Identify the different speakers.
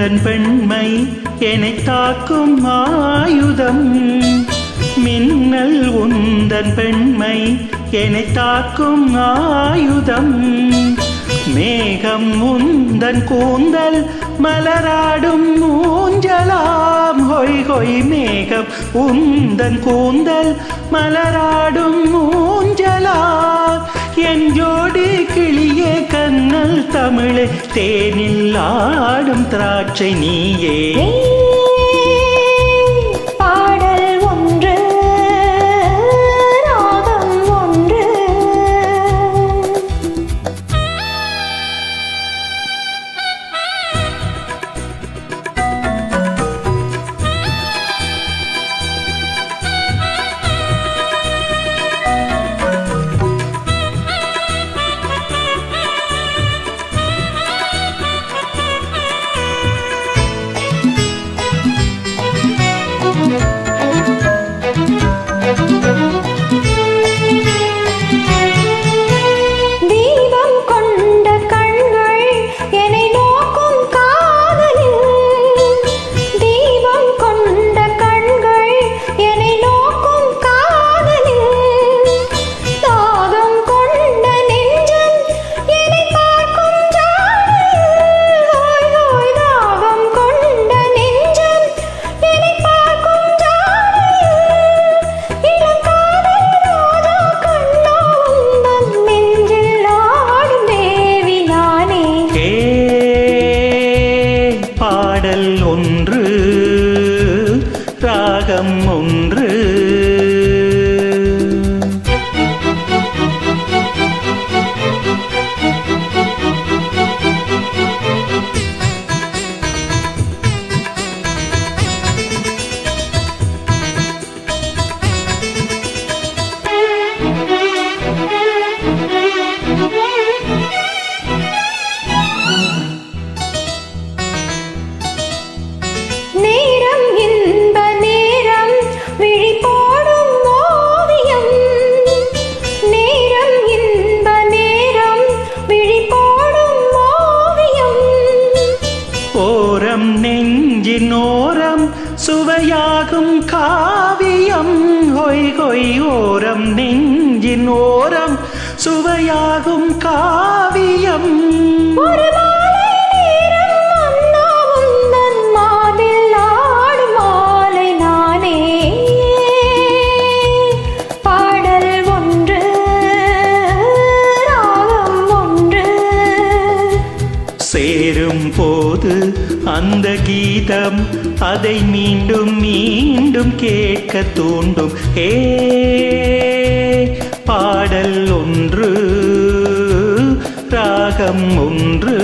Speaker 1: உந்தன் பெண்மை என்னை தாக்கும் ஆயுதம். மின்னல் உந்தன் பெண்மை என்னை தாக்கும் ஆயுதம். மேகம் உந்தன் கூந்தல் மலராடும் ஊஞ்சலாம். ஹொய் ஹொய் மேகம் உந்தன் கூந்தல் மலராடும் ஊஞ்சலாம். என் ஜோடி கிளியே கண்ணல் தமிழே தேனில் ஆடும் திராட்சை நீயே. ஒன்று ராகம் ஒன்று. நெஞ்சினோரம் சுவையாகும் காவியம். ஹொய் ஹொய் ஓரம் நெஞ்சினோரம் சுவையாகும் காவியம். சேரும் போது அந்த கீதம் அதை மீண்டும் மீண்டும் கேட்க தூண்டும். பாடல் ஒன்று ராகம் ஒன்று.